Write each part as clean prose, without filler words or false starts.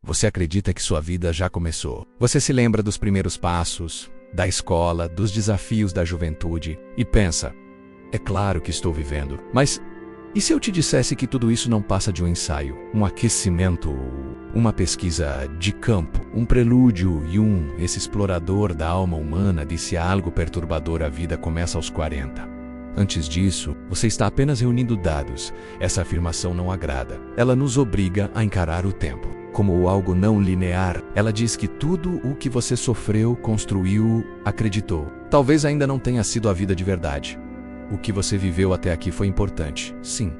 Você acredita que sua vida já começou. Você se lembra dos primeiros passos, da escola, dos desafios da juventude e pensa: é claro que estou vivendo, mas e se eu te dissesse que tudo isso não passa de um ensaio, um aquecimento, uma pesquisa de campo, um prelúdio e esse explorador da alma humana disse algo perturbador: a vida começa aos 40. Antes disso, você está apenas reunindo dados. Essa afirmação não agrada. Ela nos obriga a encarar o tempo como algo não linear. Ela diz que tudo o que você sofreu, construiu, acreditou, talvez ainda não tenha sido a vida de verdade. O que você viveu até aqui foi importante, sim,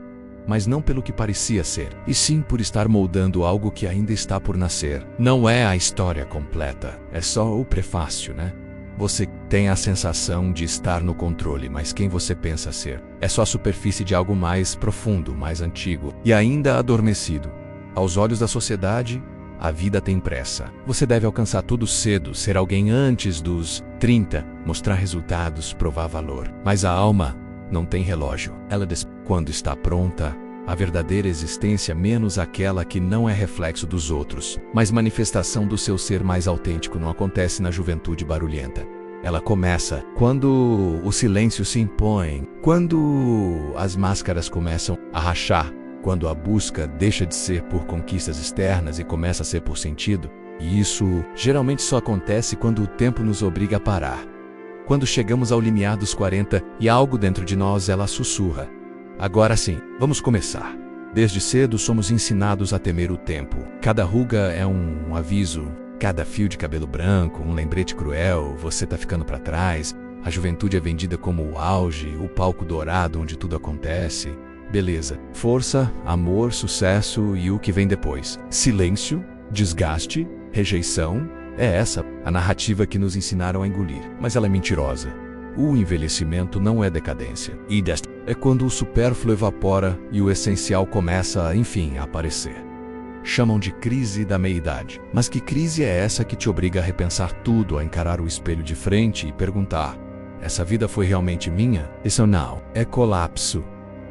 mas não pelo que parecia ser, e sim por estar moldando algo que ainda está por nascer. Não é a história completa, é só o prefácio, né? Você tem a sensação de estar no controle, mas quem você pensa ser é só a superfície de algo mais profundo, mais antigo e ainda adormecido. Aos olhos da sociedade, a vida tem pressa. Você deve alcançar tudo cedo, ser alguém antes dos 30, mostrar resultados, provar valor. Mas a alma não tem relógio. Ela quando está pronta, a verdadeira existência, menos aquela que não é reflexo dos outros, mas manifestação do seu ser mais autêntico, não acontece na juventude barulhenta. Ela começa quando o silêncio se impõe, quando as máscaras começam a rachar, quando a busca deixa de ser por conquistas externas e começa a ser por sentido. E isso geralmente só acontece quando o tempo nos obriga a parar. Quando chegamos ao limiar dos 40 e algo dentro de nós ela sussurra: agora sim, vamos começar. Desde cedo somos ensinados a temer o tempo. Cada ruga é um aviso, cada fio de cabelo branco, um lembrete cruel: você tá ficando para trás. A juventude é vendida como o auge, o palco dourado onde tudo acontece. Beleza, força, amor, sucesso e o que vem depois. Silêncio, desgaste, rejeição. É essa a narrativa que nos ensinaram a engolir, mas ela é mentirosa. O envelhecimento não é decadência. É quando o supérfluo evapora e o essencial começa, enfim, a aparecer. Chamam de crise da meia-idade. Mas que crise é essa que te obriga a repensar tudo, a encarar o espelho de frente e perguntar: essa vida foi realmente minha? Isso não. É colapso.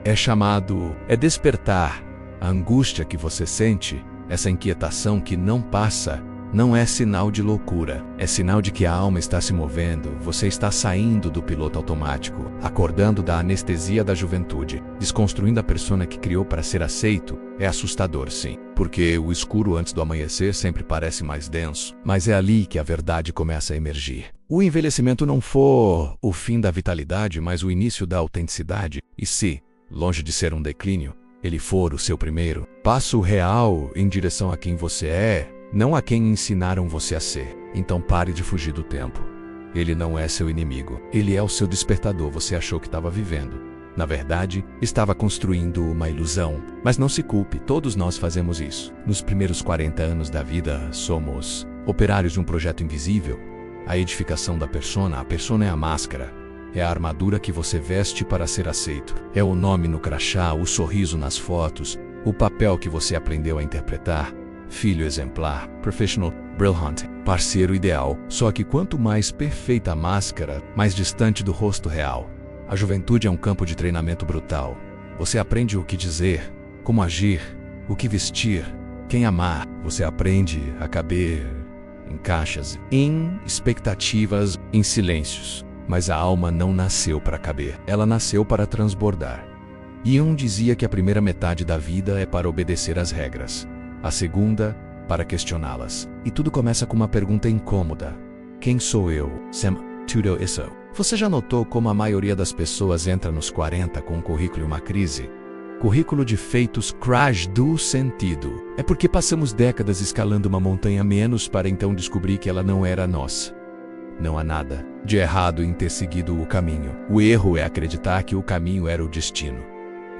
É despertar. A angústia que você sente, essa inquietação que não passa, não é sinal de loucura. É sinal de que a alma está se movendo. Você está saindo do piloto automático, acordando da anestesia da juventude, desconstruindo a persona que criou para ser aceito. É assustador, sim, porque o escuro antes do amanhecer sempre parece mais denso, mas é ali que a verdade começa a emergir. O envelhecimento não for o fim da vitalidade, mas o início da autenticidade. E se, longe de ser um declínio, ele for o seu primeiro passo real em direção a quem você é, não a quem ensinaram você a ser. Então pare de fugir do tempo. Ele não é seu inimigo. Ele é o seu despertador. Você achou que estava vivendo. Na verdade, estava construindo uma ilusão. Mas não se culpe, todos nós fazemos isso. Nos primeiros 40 anos da vida, somos operários de um projeto invisível. A edificação da persona. A persona é a máscara. É a armadura que você veste para ser aceito. É o nome no crachá, o sorriso nas fotos, o papel que você aprendeu a interpretar. Filho exemplar, professional, brilliant, parceiro ideal. Só que quanto mais perfeita a máscara, mais distante do rosto real. A juventude é um campo de treinamento brutal. Você aprende o que dizer, como agir, o que vestir, quem amar. Você aprende a caber em caixas, em expectativas, em silêncios. Mas a alma não nasceu para caber, ela nasceu para transbordar. Jung dizia que a primeira metade da vida é para obedecer às regras. A segunda, para questioná-las. E tudo começa com uma pergunta incômoda: quem sou eu? Sem tudo isso. Você já notou como a maioria das pessoas entra nos 40 com um currículo e uma crise? Currículo de feitos crash do sentido. É porque passamos décadas escalando uma montanha menos para então descobrir que ela não era nossa. Não há nada de errado em ter seguido o caminho. O erro é acreditar que o caminho era o destino.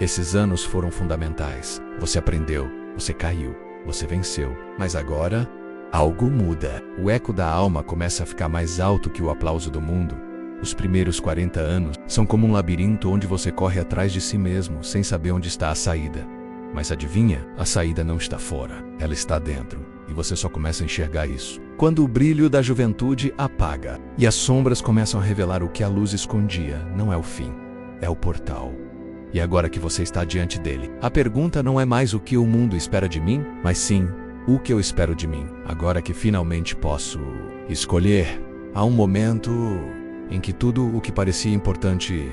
Esses anos foram fundamentais. Você aprendeu, você caiu. Você venceu, mas agora algo muda. O eco da alma começa a ficar mais alto que o aplauso do mundo. Os primeiros 40 anos são como um labirinto onde você corre atrás de si mesmo, sem saber onde está a saída. Mas adivinha? A saída não está fora, ela está dentro. E você só começa a enxergar isso quando o brilho da juventude apaga e as sombras começam a revelar o que a luz escondia. Não é o fim, é o portal. E agora que você está diante dele, a pergunta não é mais o que o mundo espera de mim, mas sim, O que eu espero de mim? Agora que finalmente posso escolher, há um momento em que tudo o que parecia importante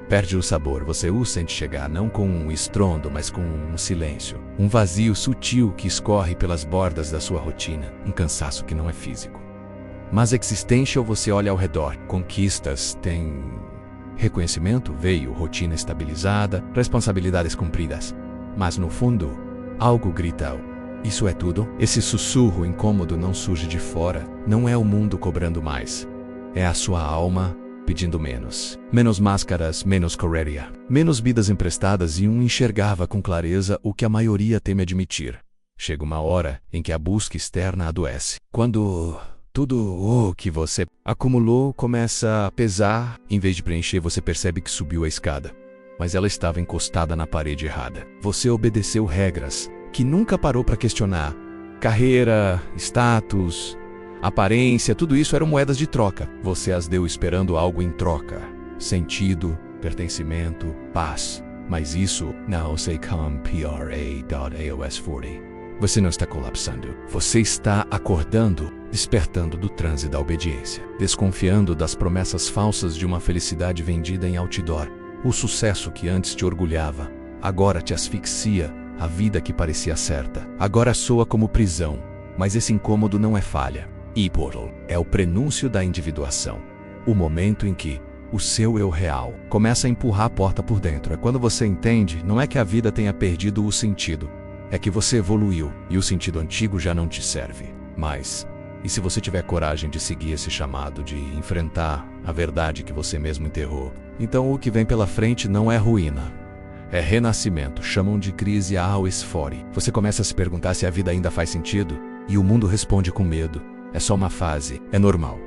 perde o sabor. Você o sente chegar, não com um estrondo, mas com um silêncio. Um vazio sutil que escorre pelas bordas da sua rotina. Um cansaço que não é físico, mas existential. Você olha ao redor. Conquistas, tem reconhecimento, veio, rotina estabilizada, responsabilidades cumpridas. Mas no fundo, algo grita: isso é tudo? Esse sussurro incômodo não surge de fora. Não é o mundo cobrando mais. É a sua alma pedindo menos. Menos máscaras, menos correria, menos vidas emprestadas, e enxergava com clareza o que a maioria teme admitir. Chega uma hora em que a busca externa adoece. Quando tudo o que você acumulou começa a pesar, em vez de preencher, você percebe que subiu a escada, mas ela estava encostada na parede errada. Você obedeceu regras que nunca parou para questionar. Carreira, status, aparência, tudo isso eram moedas de troca. Você as deu esperando algo em troca. Sentido, pertencimento, paz. Mas isso não se compra.aos40. Você não está colapsando. Você está acordando, despertando do transe da obediência, desconfiando das promessas falsas de uma felicidade vendida em outdoor. O sucesso que antes te orgulhava, agora te asfixia. A vida que parecia certa, agora soa como prisão. Mas esse incômodo não é falha. E portal é o prenúncio da individuação. O momento em que o seu eu real começa a empurrar a porta por dentro. É quando você entende, não é que a vida tenha perdido o sentido, é que você evoluiu e o sentido antigo já não te serve mais. E se você tiver coragem de seguir esse chamado, de enfrentar a verdade que você mesmo enterrou, então o que vem pela frente não é ruína, é renascimento. Chamam de crise aos40. Você começa a se perguntar se a vida ainda faz sentido, e o mundo responde com medo. É só uma fase, é normal.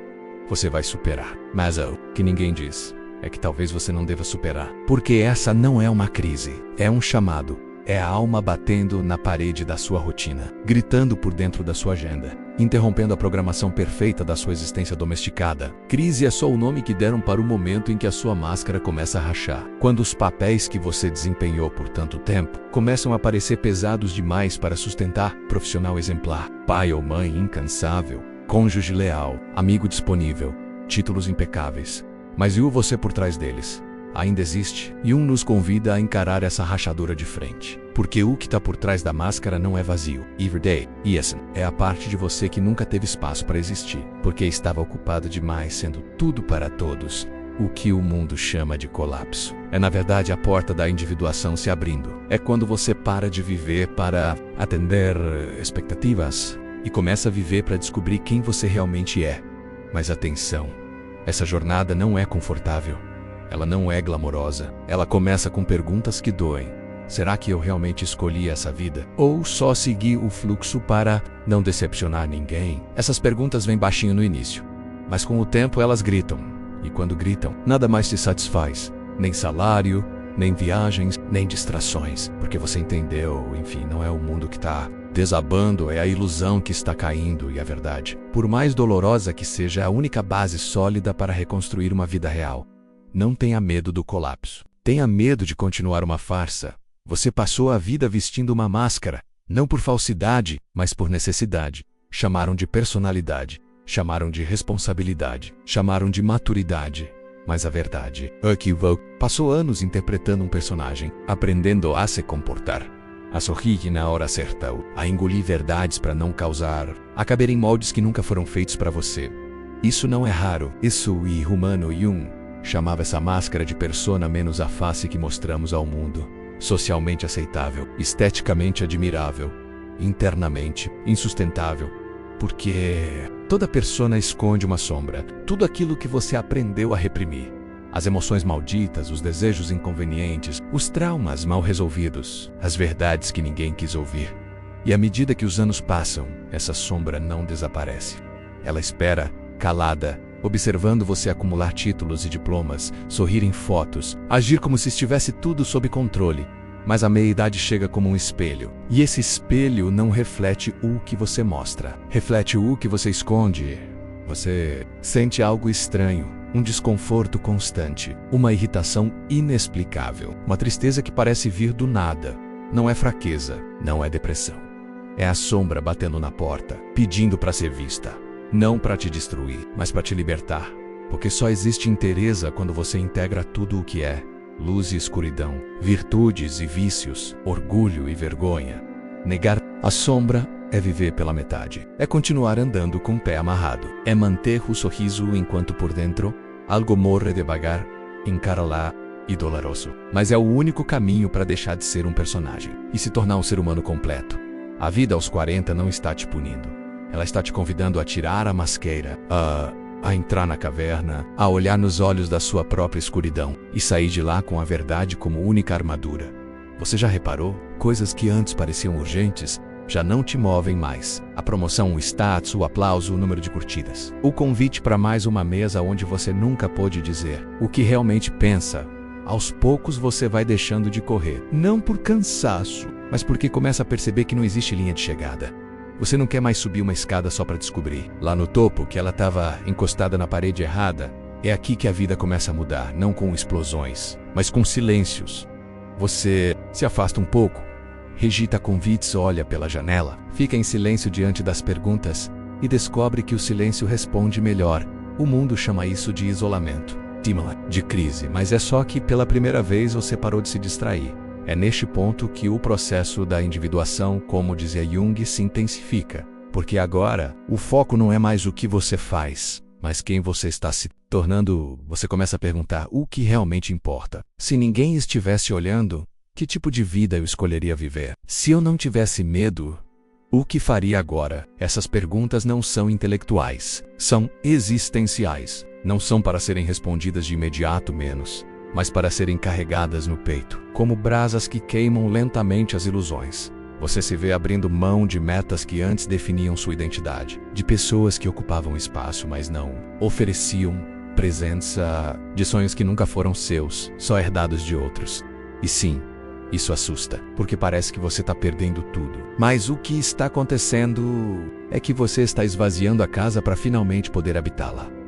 Você vai superar. Mas o que ninguém diz é que talvez você não deva superar. Porque essa não é uma crise, é um chamado. É a alma batendo na parede da sua rotina, gritando por dentro da sua agenda, interrompendo a programação perfeita da sua existência domesticada. Crise é só o nome que deram para o momento em que a sua máscara começa a rachar. Quando os papéis que você desempenhou por tanto tempo começam a parecer pesados demais para sustentar. Profissional exemplar, pai ou mãe incansável, cônjuge leal, amigo disponível, títulos impecáveis. Mas e o você por trás deles? Ainda existe, e nos convida a encarar essa rachadura de frente. Porque o que está por trás da máscara não é vazio. Everyday, é a parte de você que nunca teve espaço para existir, porque estava ocupado demais sendo tudo para todos. O que o mundo chama de colapso é, na verdade, a porta da individuação se abrindo. É quando você para de viver para atender expectativas e começa a viver para descobrir quem você realmente é. Mas atenção, essa jornada não é confortável. Ela não é glamourosa. Ela começa com perguntas que doem. Será que eu realmente escolhi essa vida? Ou só segui o fluxo para não decepcionar ninguém? Essas perguntas vêm baixinho no início, mas com o tempo elas gritam. E quando gritam, nada mais te satisfaz. Nem salário, nem viagens, nem distrações. Porque você entendeu, enfim, não é o mundo que está desabando, é a ilusão que está caindo. E a verdade, por mais dolorosa que seja, é a única base sólida para reconstruir uma vida real. Não tenha medo do colapso. Tenha medo de continuar uma farsa. Você passou a vida vestindo uma máscara, não por falsidade, mas por necessidade. Chamaram de personalidade, chamaram de responsabilidade, chamaram de maturidade. Mas a verdade é que passou anos interpretando um personagem, aprendendo a se comportar, a sorrir na hora certa, a engolir verdades para não causar, a caber em moldes que nunca foram feitos para você. Isso não é raro. Isso e Humano Jung chamava essa máscara de persona menos a face que mostramos ao mundo. Socialmente aceitável, esteticamente admirável, internamente insustentável. Porque toda persona esconde uma sombra, tudo aquilo que você aprendeu a reprimir. As emoções malditas, os desejos inconvenientes, os traumas mal resolvidos, as verdades que ninguém quis ouvir. E à medida que os anos passam, essa sombra não desaparece. Ela espera, calada, observando você acumular títulos e diplomas, sorrir em fotos, agir como se estivesse tudo sob controle. Mas a meia-idade chega como um espelho, e esse espelho não reflete o que você mostra, reflete o que você esconde. Você sente algo estranho, um desconforto constante, uma irritação inexplicável, uma tristeza que parece vir do nada. Não é fraqueza, não é depressão. É a sombra batendo na porta, pedindo para ser vista. Não para te destruir, mas para te libertar. Porque só existe inteireza quando você integra tudo o que é: luz e escuridão, virtudes e vícios, orgulho e vergonha. Negar a sombra é viver pela metade. É continuar andando com o pé amarrado. É manter o sorriso enquanto por dentro algo morre devagar, encara-lá e doloroso. Mas é o único caminho para deixar de ser um personagem e se tornar um ser humano completo. A vida aos 40 não está te punindo. Ela está te convidando a tirar a masqueira, a entrar na caverna, a olhar nos olhos da sua própria escuridão e sair de lá com a verdade como única armadura. Você já reparou? Coisas que antes pareciam urgentes já não te movem mais. A promoção, o status, o aplauso, o número de curtidas. O convite para mais uma mesa onde você nunca pôde dizer o que realmente pensa. Aos poucos você vai deixando de correr. Não por cansaço, mas porque começa a perceber que não existe linha de chegada. Você não quer mais subir uma escada só para descobrir, lá no topo, que ela estava encostada na parede errada. É aqui que a vida começa a mudar, não com explosões, mas com silêncios. Você se afasta um pouco, rejeita convites, olha pela janela, fica em silêncio diante das perguntas e descobre que o silêncio responde melhor. O mundo chama isso de isolamento, de crise, mas é só que pela primeira vez você parou de se distrair. É neste ponto que o processo da individuação, como dizia Jung, se intensifica. Porque agora, o foco não é mais o que você faz, mas quem você está se tornando. Você começa a perguntar o que realmente importa. Se ninguém estivesse olhando, que tipo de vida eu escolheria viver? Se eu não tivesse medo, o que faria agora? Essas perguntas não são intelectuais, são existenciais. Não são para serem respondidas de imediato menos, mas para serem carregadas no peito, como brasas que queimam lentamente as ilusões. Você se vê abrindo mão de metas que antes definiam sua identidade, de pessoas que ocupavam espaço, mas não ofereciam presença, de sonhos que nunca foram seus, só herdados de outros. E sim, isso assusta, porque parece que você está perdendo tudo. Mas o que está acontecendo é que você está esvaziando a casa para finalmente poder habitá-la.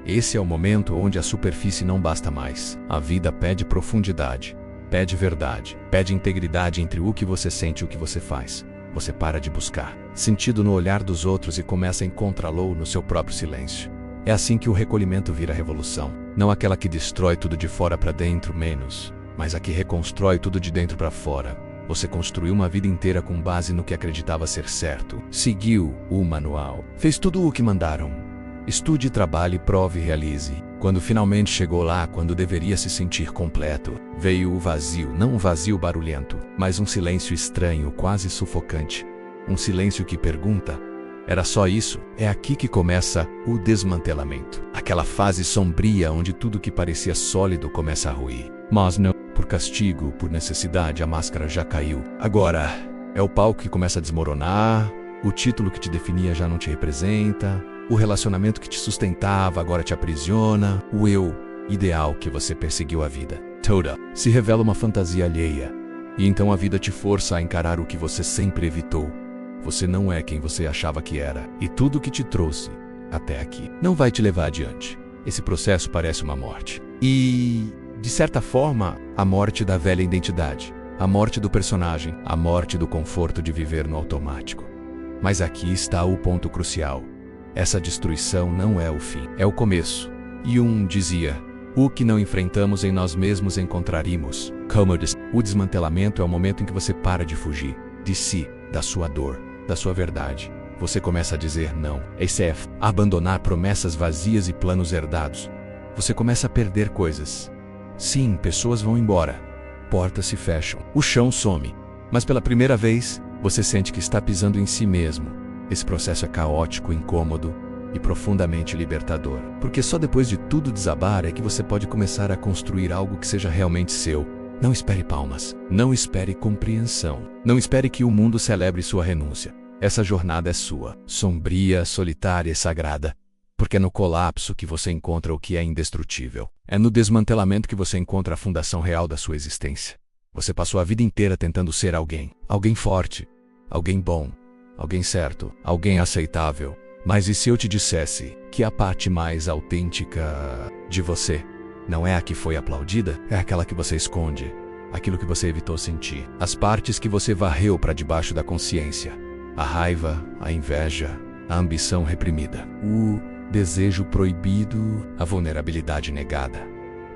Esse é o momento onde a superfície não basta mais. A vida pede profundidade, pede verdade, pede integridade entre o que você sente e o que você faz. Você para de buscar sentido no olhar dos outros e começa a encontrá-lo no seu próprio silêncio. É assim que o recolhimento vira revolução. Não aquela que destrói tudo de fora para dentro menos, mas a que reconstrói tudo de dentro para fora. Você construiu uma vida inteira com base no que acreditava ser certo. Seguiu o manual. Fez tudo o que mandaram. Estude, trabalhe, prove e realize. Quando finalmente chegou lá, quando deveria se sentir completo, veio o vazio, não um vazio barulhento, mas um silêncio estranho, quase sufocante. Um silêncio que pergunta: era só isso? É aqui que começa o desmantelamento. Aquela fase sombria onde tudo que parecia sólido começa a ruir. Mas não por castigo, por necessidade, a máscara já caiu. Agora, é o palco que começa a desmoronar, o título que te definia já não te representa, o relacionamento que te sustentava agora te aprisiona, o eu ideal que você perseguiu a vida toda se revela uma fantasia alheia. E então a vida te força a encarar o que você sempre evitou. Você não é quem você achava que era, e tudo que te trouxe até aqui não vai te levar adiante. Esse processo parece uma morte. E, de certa forma, a morte da velha identidade, a morte do personagem, a morte do conforto de viver no automático. Mas aqui está o ponto crucial. Essa destruição não é o fim, é o começo. Jung dizia: o que não enfrentamos em nós mesmos encontraríamos. O desmantelamento é o momento em que você para de fugir de si, da sua dor, da sua verdade. Você começa a dizer não. Esse é abandonar promessas vazias e planos herdados. Você começa a perder coisas. Sim, pessoas vão embora. Portas se fecham. O chão some. Mas pela primeira vez, você sente que está pisando em si mesmo. Esse processo é caótico, incômodo e profundamente libertador. Porque só depois de tudo desabar é que você pode começar a construir algo que seja realmente seu. Não espere palmas. Não espere compreensão. Não espere que o mundo celebre sua renúncia. Essa jornada é sua. Sombria, solitária e sagrada. Porque é no colapso que você encontra o que é indestrutível. É no desmantelamento que você encontra a fundação real da sua existência. Você passou a vida inteira tentando ser alguém. Alguém forte. Alguém bom. Alguém certo, alguém aceitável. Mas e se eu te dissesse que a parte mais autêntica de você não é a que foi aplaudida? É aquela que você esconde, aquilo que você evitou sentir, as partes que você varreu para debaixo da consciência. A raiva, a inveja, a ambição reprimida, o desejo proibido, a vulnerabilidade negada.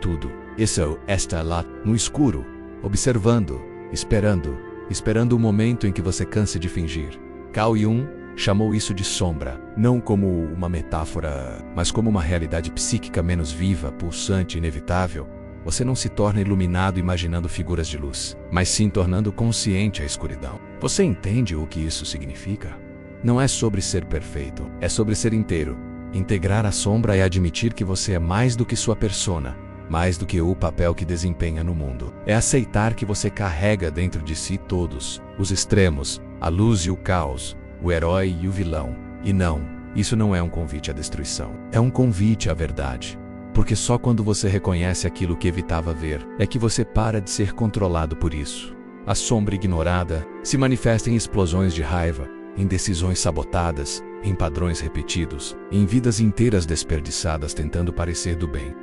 Tudo isso está lá no escuro, observando, esperando o momento em que você canse de fingir. Carl Jung chamou isso de sombra, não como uma metáfora, mas como uma realidade psíquica menos viva, pulsante, inevitável. Você não se torna iluminado imaginando figuras de luz, mas sim tornando consciente a escuridão. Você entende o que isso significa? Não é sobre ser perfeito, é sobre ser inteiro. Integrar a sombra é admitir que você é mais do que sua persona, mais do que o papel que desempenha no mundo. É aceitar que você carrega dentro de si todos os extremos, a luz e o caos, o herói e o vilão. E não, isso não é um convite à destruição. É um convite à verdade. Porque só quando você reconhece aquilo que evitava ver, é que você para de ser controlado por isso. A sombra ignorada se manifesta em explosões de raiva, em decisões sabotadas, em padrões repetidos, em vidas inteiras desperdiçadas tentando parecer do bem.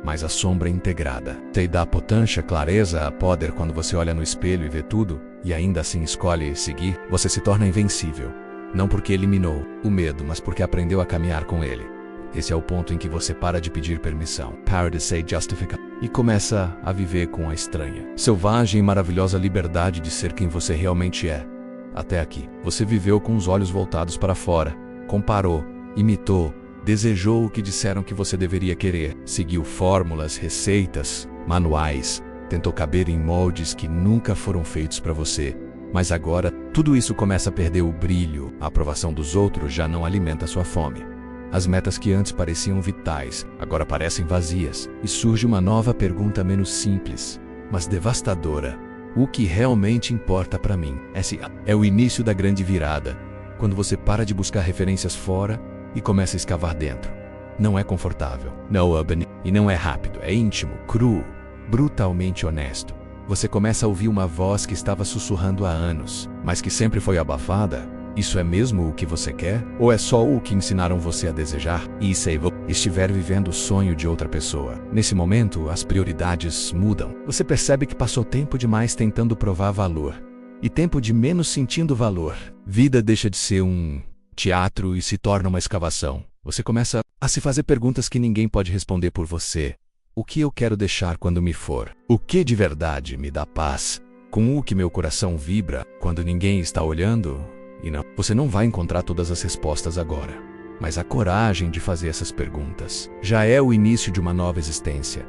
Mas a sombra integrada te dá potência, clareza, poder. Quando você olha no espelho e vê tudo, e ainda assim escolhe seguir, você se torna invencível. Não porque eliminou o medo, mas porque aprendeu a caminhar com ele. Esse é o ponto em que você para de pedir permissão, para de ser justificado, e começa a viver com a estranha, selvagem e maravilhosa liberdade de ser quem você realmente é. Até aqui, você viveu com os olhos voltados para fora, comparou, imitou, desejou o que disseram que você deveria querer, seguiu fórmulas, receitas, manuais, tentou caber em moldes que nunca foram feitos para você. Mas agora, tudo isso começa a perder o brilho, a aprovação dos outros já não alimenta sua fome. As metas que antes pareciam vitais, agora parecem vazias, e surge uma nova pergunta menos simples, mas devastadora. O que realmente importa para mim? Esse é o início da grande virada, quando você para de buscar referências fora e começa a escavar dentro. Não é confortável, não é urban, e não é rápido, é íntimo, cru, brutalmente honesto. Você começa a ouvir uma voz que estava sussurrando há anos, mas que sempre foi abafada. Isso é mesmo o que você quer? Ou é só o que ensinaram você a desejar? E se estiver vivendo o sonho de outra pessoa? Nesse momento, as prioridades mudam. Você percebe que passou tempo demais tentando provar valor, e tempo de menos sentindo valor. Vida deixa de ser um teatro e se torna uma escavação. Você começa a se fazer perguntas que ninguém pode responder por você. O que eu quero deixar quando me for? O que de verdade me dá paz? Com o que meu coração vibra quando ninguém está olhando? E não, você não vai encontrar todas as respostas agora. Mas a coragem de fazer essas perguntas já é o início de uma nova existência.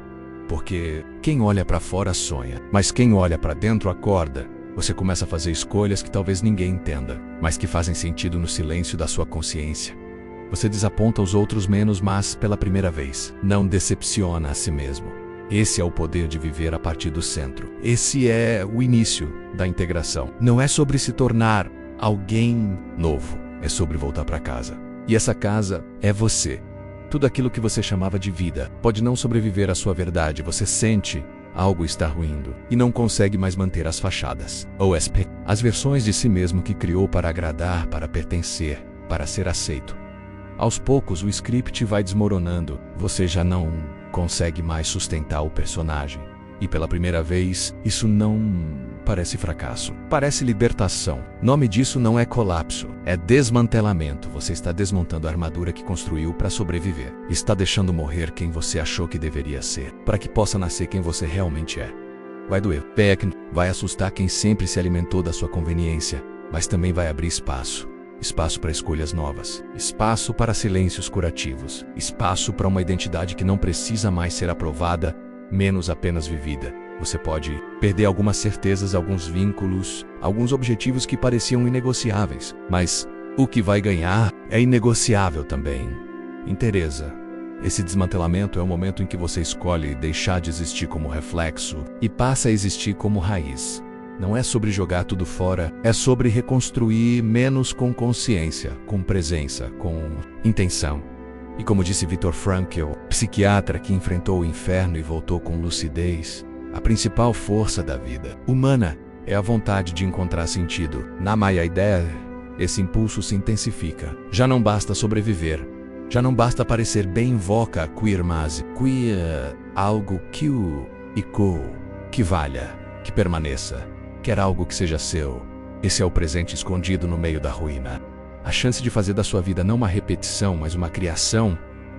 Porque quem olha para fora sonha, mas quem olha para dentro acorda. Você começa a fazer escolhas que talvez ninguém entenda, mas que fazem sentido no silêncio da sua consciência. Você desaponta os outros menos, mas pela primeira vez, não decepciona a si mesmo. Esse é o poder de viver a partir do centro. Esse é o início da integração. Não é sobre se tornar alguém novo, é sobre voltar para casa. E essa casa é você. Tudo aquilo que você chamava de vida pode não sobreviver à sua verdade. Você sente algo está ruindo e não consegue mais manter as fachadas, ou as versões de si mesmo que criou para agradar, para pertencer, para ser aceito. Aos poucos o script vai desmoronando. Você já não consegue mais sustentar o personagem. E pela primeira vez, isso não parece fracasso, parece libertação. Nome disso não é colapso, é desmantelamento. Você está desmontando a armadura que construiu para sobreviver. Está deixando morrer quem você achou que deveria ser, para que possa nascer quem você realmente é. Vai doer, vai assustar quem sempre se alimentou da sua conveniência, mas também vai abrir espaço. Espaço para escolhas novas, espaço para silêncios curativos, espaço para uma identidade que não precisa mais ser aprovada, menos apenas vivida. Você pode perder algumas certezas, alguns vínculos, alguns objetivos que pareciam inegociáveis, mas o que vai ganhar é inegociável também. Interesa. Esse desmantelamento é o momento em que você escolhe deixar de existir como reflexo e passa a existir como raiz. Não é sobre jogar tudo fora, é sobre reconstruir menos com consciência, com presença, com intenção. E como disse Viktor Frankl, psiquiatra que enfrentou o inferno e voltou com lucidez, a principal força da vida humana é a vontade de encontrar sentido. Na Maya ideia, esse impulso se intensifica. Já não basta sobreviver, já não basta parecer bem invoca queer, mas queer algo que que valha, que permaneça. Quer algo que seja seu, Esse é o presente escondido no meio da ruína. A chance de fazer da sua vida não uma repetição, mas uma criação.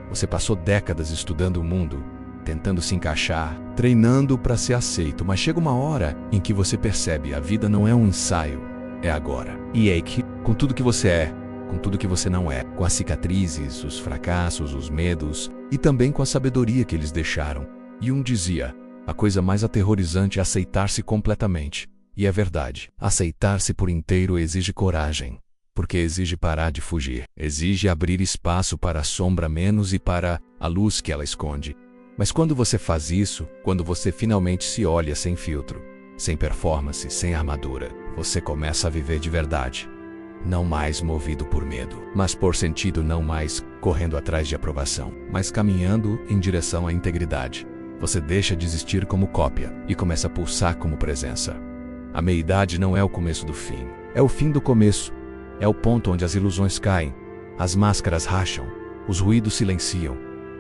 Você passou décadas estudando o mundo, tentando se encaixar, treinando para ser aceito, mas chega uma hora em que você percebe: a vida não é um ensaio, é agora. E é que, com tudo que você é, com tudo que você não é, com as cicatrizes, os fracassos, os medos, e também com a sabedoria que eles deixaram. Jung dizia: a coisa mais aterrorizante é aceitar-se completamente. E é verdade, aceitar-se por inteiro exige coragem. Porque exige parar de fugir, exige abrir espaço para a sombra menos e para a luz que ela esconde. Mas quando você faz isso, quando você finalmente se olha sem filtro, sem performance, sem armadura, você começa a viver de verdade. Não mais movido por medo, mas por sentido, não mais correndo atrás de aprovação, mas caminhando em direção à integridade. Você deixa de existir como cópia e começa a pulsar como presença. A meia-idade não é o começo do fim, é o fim do começo. É o ponto onde as ilusões caem, as máscaras racham, os ruídos silenciam,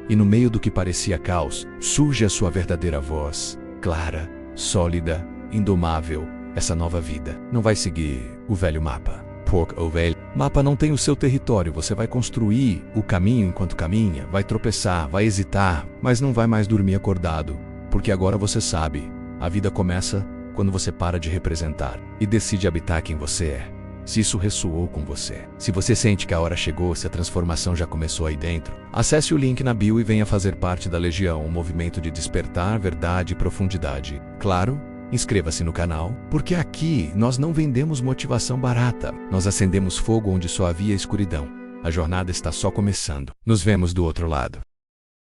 e no meio do que parecia caos, surge a sua verdadeira voz, clara, sólida, indomável. Essa nova vida não vai seguir o velho mapa. Porque o velho mapa não tem o seu território, você vai construir o caminho enquanto caminha, vai tropeçar, vai hesitar, mas não vai mais dormir acordado, porque agora você sabe, a vida começa quando você para de representar e decide habitar quem você é. Se isso ressoou com você, se você sente que a hora chegou, se a transformação já começou aí dentro, acesse o link na bio e venha fazer parte da Legião, um movimento de despertar, verdade e profundidade. Claro, inscreva-se no canal, porque aqui nós não vendemos motivação barata, nós acendemos fogo onde só havia escuridão. A jornada está só começando. Nos vemos do outro lado.